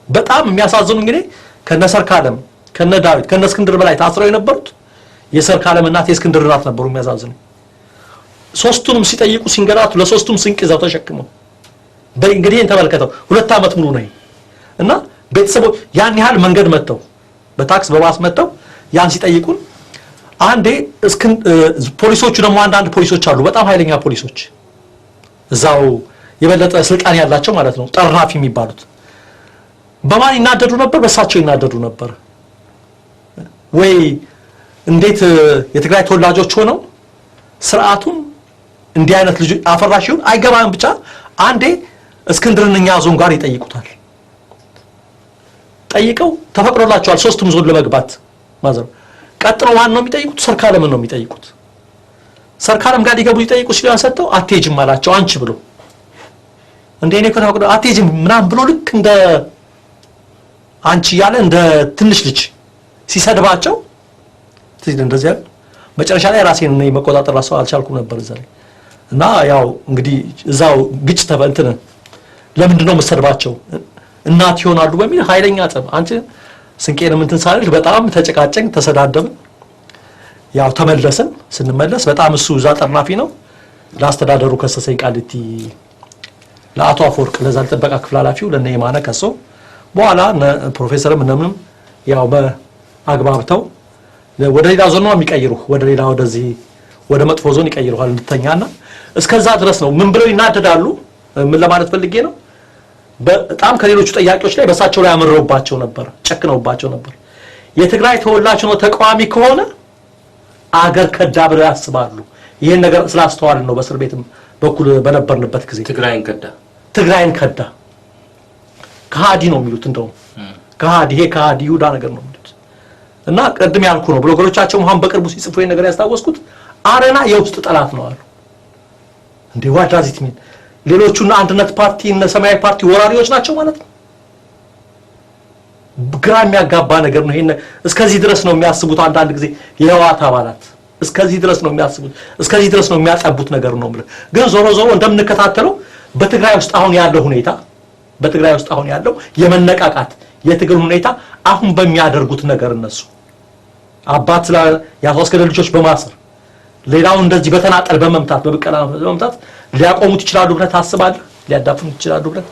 በጣም የሚያሳዝኑ እንግዲህ ከነ ሰርካለም ከነ ዳዊት ከነ እስክንድር በላይ ታስረው የነበሩት የሰርካለም እናት የእስክንድር እናት ነበሩ። የሚያሳዝኑ 3ቱንም ሲጠይቁ ሲንገላቱ ለ3ቱም ስንቅ ይዘው ተሸክመው በእንግዲህ ተመልከተው 2 ዓመት ሙሉ ነው እና ቤተሰቦች ያን ያህል መንገድ መተው በታክስ በባስ መተው ያን ሲጠይቁን አንዴ ፖሊሶቹ ደግሞ አንዳንድ ፖሊሶች አሉ በጣም ኃይለኛ ፖሊሶች እዛው የበለጠ ስልጣን ያላቸው ማለት ነው ጠራፊ የሚባሉት በማን ይናደዱ ነበር? በሳቸው ይናደዱ ነበር ወይ እንዴት የትግራይ ተወላጆች ሆነው ስርዓቱን እንዲህ አይነት ልጅ አፈራሽውን አይገባም ብቻ አንዴ እስክንድርንኛ ዞን ጋር ይጠይቁታል። ጠይቀው ተፈቅዶላቸዋል 3ቱም ዞን ለመግባት ማዘር። ቀጥሎ ማን ነው የሚጠይቁት? ሰርካለም ነው የሚጠይቁት። ሰርካለም ጋር ሊገቡ ይጠይቁ ሲሉ አንሰተው አትሄጂም አላቸው አንቺ ብሎ እንደኔ ከተፈቅዶ አትሄጂም ምናምን ብሎ ልክ እንደ አንቺ ያለ እንደ ትንሽ ልጅ ሲሰድባቸው ትይዝ እንደዚህ መጨረሻ ላይ ራሴን ነው መቆጣጠር ራሱ አልቻልኩም ነበር እዛ ላይ እና ያው እንግዲህ እዛው ግጭ ተበንተን ለምንድን ነው መሰድባቸው እናት ይሆናሉ በሚል ኃይለኛ ጠብ አንቺ ስንቄን ምንትን ሳልል በጣም ተጨቃጨን ተሰዳደብን። ያው ተመለሰን። ስንመለስ በጣም እሱ እዛ ጠርናፊ ነው ለአስተዳደሩ ከሰሰኝ ቃሊቲ ለአቶ አፈወርቅ ለዛ ጥበቃ ክፍል ኃላፊው ለነ የማነ ከሶ በኋላ ፕሮፌሰርም ምንም ያው በአግባብተው ወደ ሌላ ዞን ነው የሚቀይሩ ወደ ሌላ ወደዚህ ወደ መጥፎ ዞን ይቀይሩሃል እንድተኛና እስከዛ ድረስ ነው ምን ብለው ይናደዳሉ። ምን ለማለት ፈልጌ ነው በጣም ከሌሎቹ ጥያቄዎች ላይ በሳቸው ላይ አመረውባቸው ነበር ጨክነውባቸው ነበር። የትግራይ ተወላጅ ነው ተቃዋሚ ከሆነ አገር ከዳ ብለው ያስባሉ። ይሄን ነገር ስላስተዋልን ነው በእስር ቤትም በኩል በነበርንበት ጊዜ ትግራይን ከዳ ከሃዲ ነው የሚሉት እንደውም ከሃዲ ይሄ ከሃዲ ይሁዳ ነገር ነው የሚሉት እና ቀድም ያልኩ ነው ብሎገሮቻቸው አሁን በቅርቡ ሲጽፉ ይሄን ነገር ያስታወስኩት አረና የውስጥ ጠላት ነው አሉ። እንዴ ዋዳዚት ምን ሌሎቹና አንድነት ፓርቲ እና ሰማያዊ ፓርቲ ወራሪዎች ናቸው ማለት ነው። ግራ የሚያጋባ ነገር ነው። ይሄን እስከዚህ ድረስ ነው የሚያስቡት አንዳንድ ጊዜ የህወሓት አባላት እስከዚህ ድረስ ነው የሚያስቡት እስከዚህ ድረስ ነው የሚያጠቡት ነገር ነው ማለት ግን ዞሮ ዞሮ እንደምንከታተለው በትግራይ ውስጥ አሁን ያለው የመነቃቃት የትግል ሁኔታ አሁን በሚያደርጉት ነገር እነሱ አባት ያስወስከደ ልጆች በማሰር ሌላው እንደዚህ በተናጠል በመምታት በብቀላ በመምታት ሊያቆሙት ይችላሉ ብለህ ታስባለህ? ሊያዳፍኑት ይችላሉ ብለህ?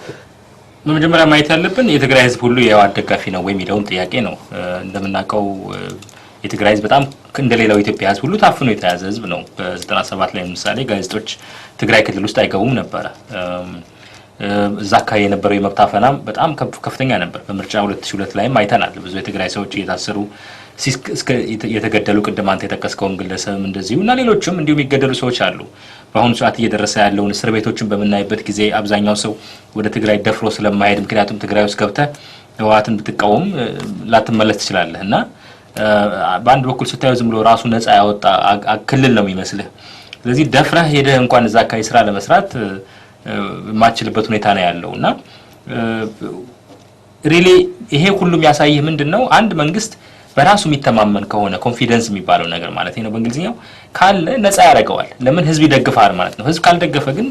በመጀመሪያ ማየት ያለብን የትግራይ ህዝብ ሁሉ የህወሓት ደጋፊ ነው ወይ የሚለውን ጥያቄ ነው። እንደምናውቀው የትግራይ ህዝብ በጣም እንደሌላው ኢትዮጵያ ህዝብ ሁሉ ታፍኖ የተያዘ ህዝብ ነው። በ97 ላይ ለምሳሌ ጋዜጦች ትግራይ ክልል ውስጥ አይገቡም ነበር። እዛ አካባቢ የነበረው የመብት አፈናም በጣም ከፍተኛ ነበር። በምርጫ 2002 ላይም አይተናል። ብዙ የትግራይ ሰዎች እየታሰሩ የተገደሉ ቅድም አንተ የጠቀስከውን ግለሰብም እንደዚሁ እና ሌሎችም እንዲሁም የሚገደሉ ሰዎች አሉ። በአሁኑ ሰዓት እየደረሰ ያለውን እስር ቤቶችን በምናይበት ጊዜ አብዛኛው ሰው ወደ ትግራይ ደፍሮ ስለማይሄድ ምክንያቱም ትግራይ ውስጥ ገብተህ ህወሓትን ብትቃወም ላትመለስ ትችላለህ እና በአንድ በኩል ስታየው ዝም ብሎ ራሱ ነፃ ያወጣ ክልል ነው የሚመስልህ። ስለዚህ ደፍረህ ሄደህ እንኳን እዛ አካባቢ ስራ ለመስራት የማትችልበት ሁኔታ ነው ያለው እና ሪሊ ይሄ ሁሉም ያሳይህ ምንድነው አንድ መንግስት በራሱ የሚተማመን ከሆነ ኮንፊደንስ የሚባለው ነገር ማለት ነው በእንግሊዝኛው ካለ ነፃ ያደርገዋል። ለምን ህዝብ ይደግፋል ማለት ነው። ህዝብ ካልደገፈ ግን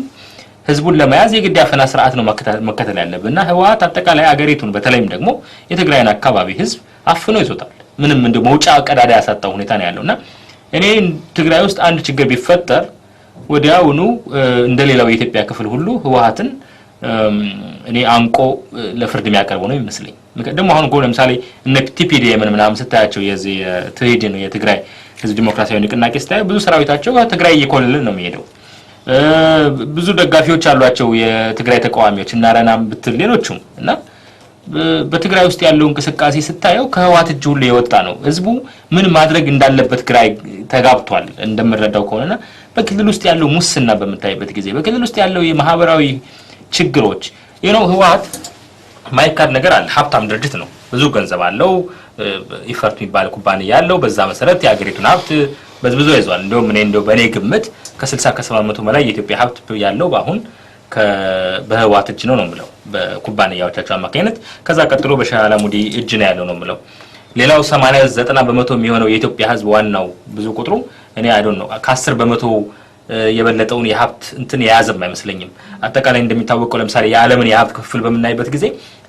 ህዝቡን ለመያዝ የግድ ያፈና ስርዓት ነው መከተል ያለብንና ህወሓት አጠቃላይ አገሪቱን በተለይም ደግሞ የትግራይን አካባቢ ህዝብ አፍኖ ይዞታል። ምንም እንደ መውጫ ቀዳዳ ያሳጣው ሁኔታ ነው ያለውና እኔ ትግራይ ውስጥ አንድ ችግር ቢፈጠር ወዲያውኑ እንደሌላው የኢትዮጵያ ክፍል ሁሉ ህወሓትን እኔ አንቆ ለፍርድ የሚያቀርበው ነው ይመስለኝ። ደግሞ አሁን ለምሳሌ እነ ቲፒዲኤም ምናምን ስታያቸው የዚህ ትሄድን የትግራይ ህዝብ ዲሞክራሲያዊ ንቅናቄ ስታየው ብዙ ሰራዊታቸው ትግራይ እየኮለለ ነው የሚሄደው። ብዙ ደጋፊዎች አሏቸው የትግራይ ተቃዋሚዎች እና አረናም ብትል ሌሎችም እና በትግራይ ውስጥ ያለው እንቅስቃሴ ስታየው ከህወሓት እጅ ሁሉ የወጣ ነው። ህዝቡ ምን ማድረግ እንዳለበት ግራ ተጋብቷል እንደምረዳው ከሆነና በክልል ውስጥ ያለው ሙስና በመታየበት ጊዜ በክልል ውስጥ ያለው የማህበራዊ ችግሮች ህወሓት ማይካድ ነገር አለ። ሀብታም ድርጅት ነው። ብዙ ገንዘብ አለው። ኢፈርት የሚባል ኩባንያ ያለው በዛ መሰረት የሀገሪቱን ሀብት በዝብዞ ይዟል። እንደው በእኔ ግምት ከ60-70% በላይ የኢትዮጵያ ሀብት ያለው አሁን በህወሓት እጅ ነው የምለው በኩባንያዎቻቸው አማካኝነት። ከዛ ቀጥሎ በሻህ አላሙዲ እጅ ነው ያለው ነው የምለው። ሌላው 80-90% የሚሆነው የኢትዮጵያ ህዝብ ዋናው ብዙ ቁጥሩ እኔ አይዶን ነው ከ10% የበለጠውን የሀብት እንትን የያዘም አይመስለኝም። አጠቃላይ እንደሚታወቀው ለምሳሌ የዓለምን የሀብት ክፍል በመናይበት ጊዜ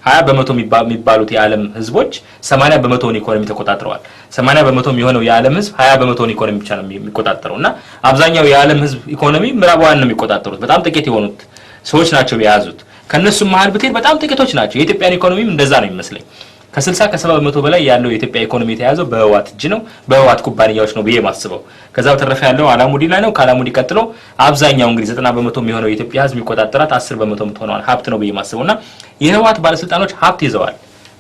20% የሚባሉት የዓለም ህዝቦች 80% ኢኮኖሚ ተቆጣጥረዋል። 80% የሚሆነው የዓለም ህዝብ 20% ኢኮኖሚ ብቻ ነው የሚቆጣጠረውና አብዛኛው የዓለም ህዝብ ኢኮኖሚ ምዕራባውያን ነው የሚቆጣጠሩት። በጣም ጥቂት የሆኑት ሰዎች ናቸው የያዙት። ከነሱም መሃል ብትሄድ በጣም ጥቂቶች ናቸው። የኢትዮጵያን ኢኮኖሚም እንደዛ ነው የሚመስለኝ። ከ60-70% በላይ ያለው የኢትዮጵያ ኢኮኖሚ የተያዘው በህወሓት እጅ ነው፣ በህወሓት ኩባንያዎች ነው ብዬ ማስበው። ከዛው ተረፈ ያለው አላሙዲ ላይ ነው። ከአላሙዲ ቀጥሎ አብዛኛው እንግዲህ 90% የሚሆነው የኢትዮጵያ ህዝብ የሚቆጣጠራት 10% የምትሆነው ሀብት ነው ብዬ ማስበውና የህወሓት ባለስልጣኖች ሀብት ይዘዋል።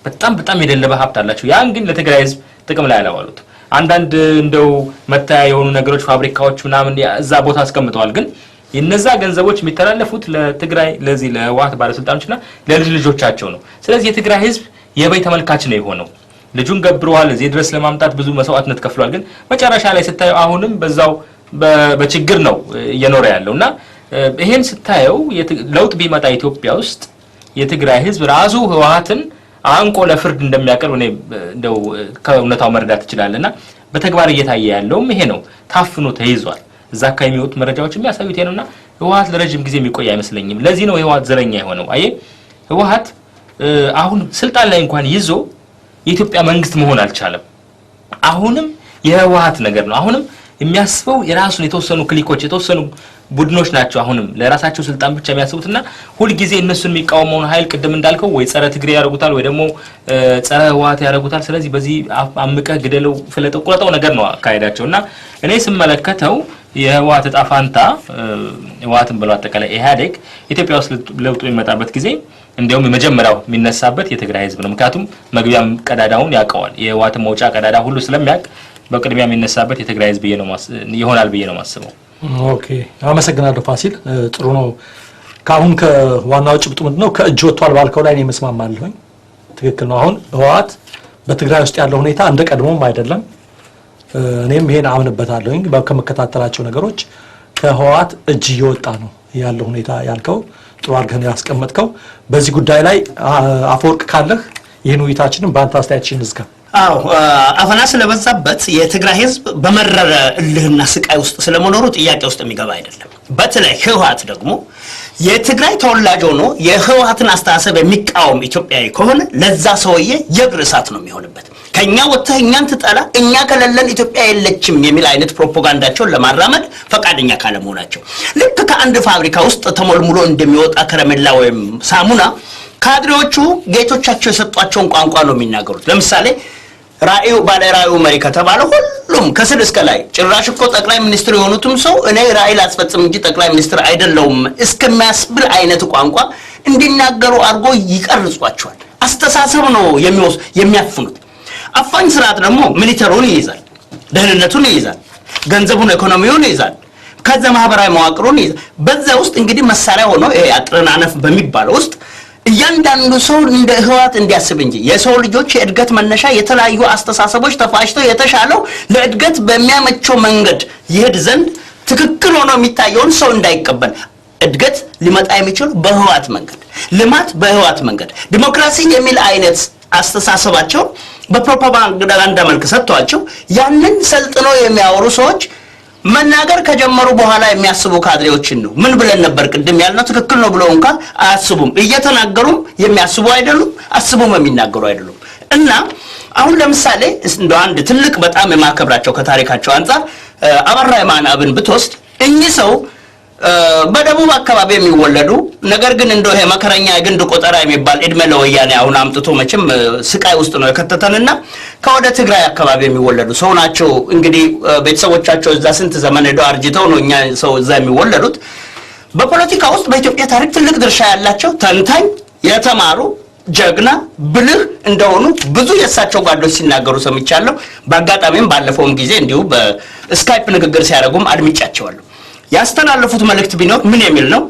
በጣም የደለበ ሀብት አላቸው። ያን ግን ለትግራይ ህዝብ ጥቅም ላይ አላዋሉት። አንዳንድ እንደው መታያ የሆኑ ነገሮች ፋብሪካዎች ምናምን እዛ ቦታ አስቀምጠዋል። ግን የነዛ ገንዘቦች የሚተላለፉት ለትግራይ ለዚህ ለህወሓት ባለስልጣኖችና ለልጅ ልጆቻቸው ነው። ስለዚህ የትግራይ ህዝብ የበይ ተመልካች ነው የሆነው። ልጁን ገብረዋል እዚህ ድረስ ለማምጣት ብዙ መስዋዕትነት ከፍሏል። ግን መጨረሻ ላይ ስታየው አሁንም በዛው በችግር ነው እየኖረ ያለውና ይሄን ስታየው ለውጥ ቢመጣ ኢትዮጵያ ውስጥ የትግራይ ህዝብ ራሱ ህወሓትን አንቆ ለፍርድ እንደሚያቀርብ እኔ እንደው ከእውነታው መረዳት ይችላልና በተግባር እየታየ ያለውም ይሄ ነው። ታፍኖ ተይዟል። እዛ አካባቢ የሚወጡ መረጃዎች የሚያሳዩት ነውና ህወሓት ለረጅም ጊዜ የሚቆይ አይመስለኝም። ለዚህ ነው ህወሓት ዘረኛ የሆነው። ህወሓት አሁን ስልጣን ላይ እንኳን ይዞ የኢትዮጵያ መንግስት መሆን አልቻለም። አሁንም የህወሓት ነገር ነው። አሁንም የሚያስበው የራሱን የተወሰኑ ክሊኮች የተወሰኑ ቡድኖች ናቸው አሁንም ለራሳቸው ስልጣን ብቻ የሚያስቡትና ሁሉ ጊዜ እነሱን የሚቃወመውን ኃይል ቅድም እንዳልከው ወይ ጸረ ትግሬ ያደርጉታል ወይ ደግሞ ጸረ ህወሓት ያደርጉታል። ስለዚህ በዚህ አምቀህ ግደለው ፍለጠው ቁረጠው ነገር ነው አካሄዳቸውና እኔ ስመለከተው የህወሓት ዕጣ ፈንታ ህወሓትን ብለው አጠቃላይ ኢህአዴግ ኢትዮጵያ ውስጥ ለውጥ የሚመጣበት ጊዜ እንደውም የመጀመሪያው የሚነሳበት የትግራይ ህዝብ ነው። ምክንያቱም መግቢያም ቀዳዳውን ያውቀዋል። የህወሓትን መውጫ ቀዳዳ ሁሉ ስለሚያውቅ በቅድሚያ የሚነሳበት የትግራይ ህዝብ ይሆናል ብዬ ነው ማስበው። ኦኬ አመሰግናለሁ ፋሲል ጥሩ ነው። ካሁን ከዋናው ጭብጡ ምንድነው ከእጅ ወጥቷል ባልከው ላይ ነው መስማማለሁኝ። ትክክል ነው። አሁን ህወሓት በትግራይ ውስጥ ያለው ሁኔታ እንደ ቀድሞም አይደለም። እኔም ይሄን አምንበታለሁኝ። ከመከታተላቸው ነገሮች ከህወሓት እጅ እየወጣ ነው ያለው ሁኔታ ያልከው ጥሩ አድርገህ ነው ያስቀመጥከው። በዚህ ጉዳይ ላይ አፈወርቅ ካለህ ይህን ውይይታችንን በአንተ አስተያየትሽን ዝጋ። አፈና ስለበዛበት የትግራይ ህዝብ በመረረ እልህና ስቃይ ውስጥ ስለመኖሩ ጥያቄ ውስጥ የሚገባ አይደለም። በተለይ ህወሓት ደግሞ የትግራይ ተወላጅ ሆኖ የህወሓትን አስተሳሰብ የሚቃወም ኢትዮጵያዊ ከሆነ ለዛ ሰውዬ የእግር እሳት ነው የሚሆንበት። ከኛ ወጥተህ እኛን ትጠላ እኛ ከሌለን ኢትዮጵያ የለችም የሚል አይነት ፕሮፓጋንዳቸውን ለማራመድ ፈቃደኛ ካለመሆናቸው ልክ ከአንድ ፋብሪካ ውስጥ ተሞልሙሎ እንደሚወጣ ከረሜላ ወይም ሳሙና ካድሬዎቹ ጌቶቻቸው የሰጧቸውን ቋንቋ ነው የሚናገሩት። ለምሳሌ ባለ ራእዩ መሪ ከተባለ ሁሉም ከስር እስከ ላይ ጭራሽ እኮ ጠቅላይ ሚኒስትር የሆኑትም ሰው እኔ ራእይ ላስፈጽም እንጂ ጠቅላይ ሚኒስትር አይደለሁም እስከሚያስብል አይነት ቋንቋ እንዲናገሩ አድርጎ ይቀርጿቸዋል። አስተሳሰብ ነው የሚያፍኑት። አፋኝ ስርዓት ደግሞ ሚሊተሩን ይይዛል፣ ደህንነቱን ይይዛል፣ ገንዘቡን ኢኮኖሚውን ይይዛል፣ ከዛ ማህበራዊ መዋቅሩን ይይዛል። በዛ ውስጥ እንግዲህ መሳሪያ ሆኖ ይሄ አጥረናነፍ በሚባለው ውስጥ እያንዳንዱ ሰው እንደ ህወሓት እንዲያስብ እንጂ የሰው ልጆች የእድገት መነሻ የተለያዩ አስተሳሰቦች ተፋጭተው የተሻለው ለእድገት በሚያመቸው መንገድ ይሄድ ዘንድ ትክክል ሆኖ የሚታየውን ሰው እንዳይቀበል እድገት ሊመጣ የሚችል በህወሓት መንገድ፣ ልማት በህወሓት መንገድ፣ ዲሞክራሲ የሚል አይነት አስተሳሰባቸው በፕሮፓጋንዳ መልክ ሰጥቷቸው ያንን ሰልጥነው የሚያወሩ ሰዎች መናገር ከጀመሩ በኋላ የሚያስቡ ካድሬዎችን ነው። ምን ብለን ነበር ቅድም ያልነው ትክክል ነው ብለው እንኳን አያስቡም። እየተናገሩም የሚያስቡ አይደሉም፣ አስቡም የሚናገሩ አይደሉም። እና አሁን ለምሳሌ እንደ አንድ ትልቅ በጣም የማከብራቸው ከታሪካቸው አንፃር አበራ የማናብን ብትወስድ እኚህ ሰው በደቡብ አካባቢ የሚወለዱ ነገር ግን እንደው ይሄ መከረኛ የግንድ ቆጠራ የሚባል እድሜ ለወያኔ አሁን አምጥቶ መቼም ስቃይ ውስጥ ነው የከተተንና ከወደ ትግራይ አካባቢ የሚወለዱ ሰው ናቸው። እንግዲህ ቤተሰቦቻቸው እዛ ስንት ዘመን ሄደው አርጅተው ነው እኛ ሰው እዛ የሚወለዱት። በፖለቲካ ውስጥ በኢትዮጵያ ታሪክ ትልቅ ድርሻ ያላቸው ተንታኝ፣ የተማሩ፣ ጀግና፣ ብልህ እንደሆኑ ብዙ የእሳቸው ጓዶች ሲናገሩ ሰምቻለሁ። በአጋጣሚም ባለፈውም ጊዜ እንዲሁ በስካይፕ ንግግር ሲያደርጉም አድምጫቸዋለሁ። ያስተላለፉት መልእክት ቢኖር ምን የሚል ነው?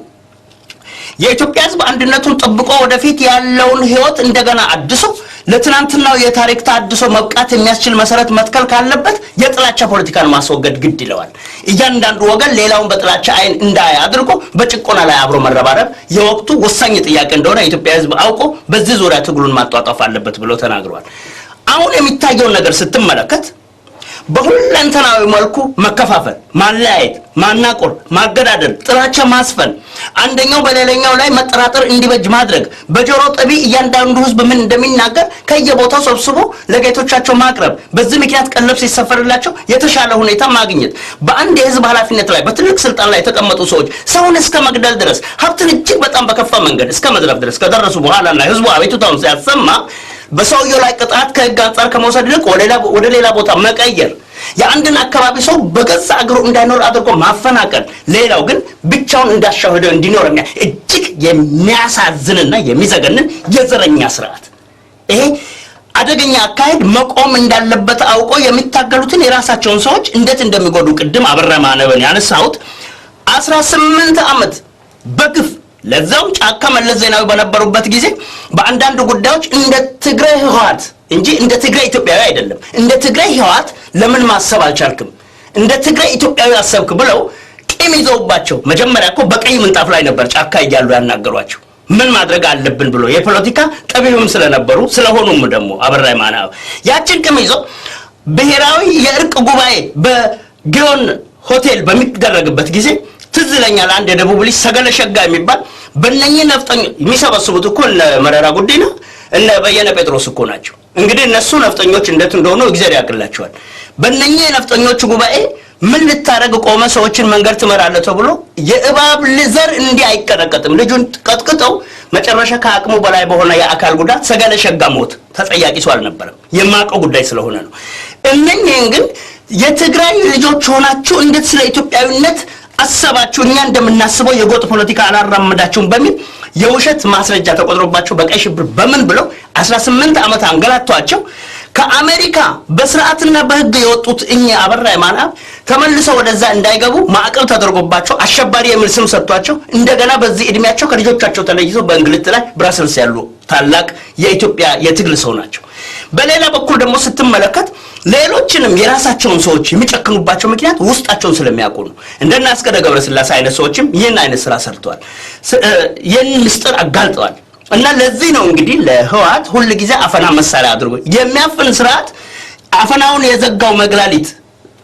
የኢትዮጵያ ህዝብ አንድነቱን ጠብቆ ወደፊት ያለውን ህይወት እንደገና አድሶ ለትናንትናው የታሪክ ታድሶ መብቃት የሚያስችል መሰረት መትከል ካለበት የጥላቻ ፖለቲካን ማስወገድ ግድ ይለዋል። እያንዳንዱ ወገን ሌላውን በጥላቻ አይን እንዳያይ አድርጎ በጭቆና ላይ አብሮ መረባረብ የወቅቱ ወሳኝ ጥያቄ እንደሆነ የኢትዮጵያ ህዝብ አውቆ በዚህ ዙሪያ ትግሉን ማጧጧፍ አለበት ብሎ ተናግሯል። አሁን የሚታየው ነገር ስትመለከት በሁለንተናዊ መልኩ መከፋፈል፣ ማለያየት፣ ማናቆር፣ ማገዳደል፣ ጥላቻ ማስፈን፣ አንደኛው በሌላኛው ላይ መጠራጠር እንዲበጅ ማድረግ፣ በጆሮ ጠቢ እያንዳንዱ ህዝብ ምን እንደሚናገር ከየቦታው ሰብስቦ ለጌቶቻቸው ማቅረብ፣ በዚህ ምክንያት ቀለብ ሲሰፈርላቸው የተሻለ ሁኔታ ማግኘት፣ በአንድ የህዝብ ኃላፊነት ላይ በትልቅ ስልጣን ላይ የተቀመጡ ሰዎች ሰውን እስከ መግደል ድረስ ሀብትን እጅግ በጣም በከፋ መንገድ እስከ መዝረፍ ድረስ ከደረሱ በኋላና ህዝቡ አቤቱታውን ሲያሰማ በሰውየው ላይ ቅጣት ከህግ አንፃር ከመውሰድ ይልቅ ወደ ሌላ ቦታ መቀየር፣ የአንድን አካባቢ ሰው በገዛ አገሩ እንዳይኖር አድርጎ ማፈናቀል፣ ሌላው ግን ብቻውን እንዳሻው እንዲኖር እጅግ የሚያሳዝንና የሚዘገንን የዘረኛ ስርዓት። ይሄ አደገኛ አካሄድ መቆም እንዳለበት አውቆ የሚታገሉትን የራሳቸውን ሰዎች እንዴት እንደሚጎዱ ቅድም አበራ ማነብን ያነሳሁት 18 ዓመት በግፍ ለዛው ጫካ መለስ ዜናዊ በነበሩበት ጊዜ በአንዳንድ ጉዳዮች እንደ ትግራይ ህወሓት እንጂ እንደ ትግራይ ኢትዮጵያዊ አይደለም፣ እንደ ትግራይ ህወሓት ለምን ማሰብ አልቻልክም፣ እንደ ትግራይ ኢትዮጵያዊ አሰብክ ብለው ቂም ይዘውባቸው መጀመሪያ እኮ በቀይ ምንጣፍ ላይ ነበር ጫካ እያሉ ያናገሯቸው ምን ማድረግ አለብን ብሎ የፖለቲካ ጠቢብም ስለነበሩ ስለሆኑም ደግሞ አበራ ማናብ ያችን ቂም ይዘው ብሔራዊ የእርቅ ጉባኤ በጊዮን ሆቴል በሚደረግበት ጊዜ ትዝ ይለኛል አንድ የደቡብ ልጅ ሰገለ ሸጋ የሚባል በእነኚህ ነፍጠኞች የሚሰበስቡት እኮ እነ መረራ ጉዲና እነ በየነ ጴጥሮስ እኮ ናቸው። እንግዲህ እነሱ ነፍጠኞች እንዴት እንደሆኑ እግዚአብሔር ያቅላቸዋል። በእነኚህ ነፍጠኞች ጉባኤ ምን ልታረግ ቆመ ሰዎችን መንገድ ትመራለህ ተብሎ የእባብ ዘር እንዲህ አይቀጠቀጥም ልጁን ቀጥቅጠው መጨረሻ ከአቅሙ በላይ በሆነ የአካል ጉዳት ሰገለ ሸጋ ሞት ተጠያቂ ሰው አልነበረም። የማቀው ጉዳይ ስለሆነ ነው። እነኚህን ግን የትግራይ ልጆች ሆናችሁ እንዴት ስለ ኢትዮጵያዊነት አሰባችሁ እኛ እንደምናስበው የጎጥ ፖለቲካ አላራመዳችሁም በሚል የውሸት ማስረጃ ተቆጥሮባቸው በቀይ ሽብር በምን ብለው 18 ዓመት አንገላቷቸው ከአሜሪካ በስርዓትና በህግ የወጡት እኛ አበራ የማነ ተመልሰው ወደዛ እንዳይገቡ ማዕቀብ ተደርጎባቸው አሸባሪ የሚል ስም ሰጥቷቸው እንደገና በዚህ እድሜያቸው ከልጆቻቸው ተለይተው በእንግልት ላይ ብራስልስ ያሉ ታላቅ የኢትዮጵያ የትግል ሰው ናቸው። በሌላ በኩል ደግሞ ስትመለከት ሌሎችንም የራሳቸውን ሰዎች የሚጨክኑባቸው ምክንያት ውስጣቸውን ስለሚያውቁ ነው። እንደና አስገደ ገብረስላሴ አይነት ሰዎችም ይህን አይነት ስራ ሰርተዋል፣ ይህን ምስጢር አጋልጠዋል። እና ለዚህ ነው እንግዲህ ለህወሓት ሁሉ ጊዜ አፈና መሳሪያ አድርጎ የሚያፍን ስርዓት አፈናውን የዘጋው መግላሊት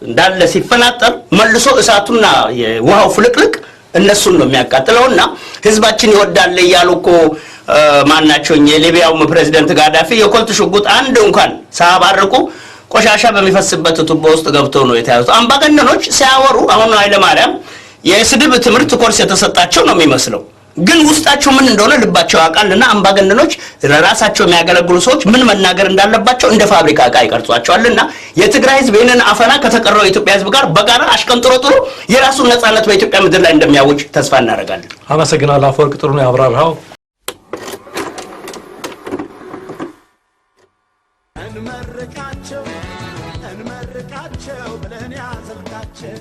እንዳለ ሲፈናጠር መልሶ እሳቱና የውሃው ፍልቅልቅ እነሱን ነው የሚያቃጥለውና ህዝባችን ይወዳል እያሉኮ ማናቸው የሊቢያው ፕሬዝዳንት ጋዳፊ የኮልት ሽጉጥ አንድ እንኳን ሳባርቁ ቆሻሻ በሚፈስበት ቱቦ ውስጥ ገብተው ነው የተያዙት። አምባገነኖች ሲያወሩ አሁን ኃይለ ማርያም የስድብ ትምህርት ኮርስ የተሰጣቸው ነው የሚመስለው፣ ግን ውስጣቸው ምን እንደሆነ ልባቸው ያውቃልና አምባገነኖች ለራሳቸው የሚያገለግሉ ሰዎች ምን መናገር እንዳለባቸው እንደ ፋብሪካ ዕቃ ይቀርጿቸዋልና የትግራይ ህዝብ ይህንን አፈና ከተቀረው የኢትዮጵያ ህዝብ ጋር በጋራ አሽቀንጥሮ ጥሎ የራሱን ነጻነት በኢትዮጵያ ምድር ላይ እንደሚያውጅ ተስፋ እናደርጋለን። አመሰግናለሁ። አፈወርቅ ጥሩ ነው ያብራራው። እንመርቃቸው ብለን ያዘልቃቸው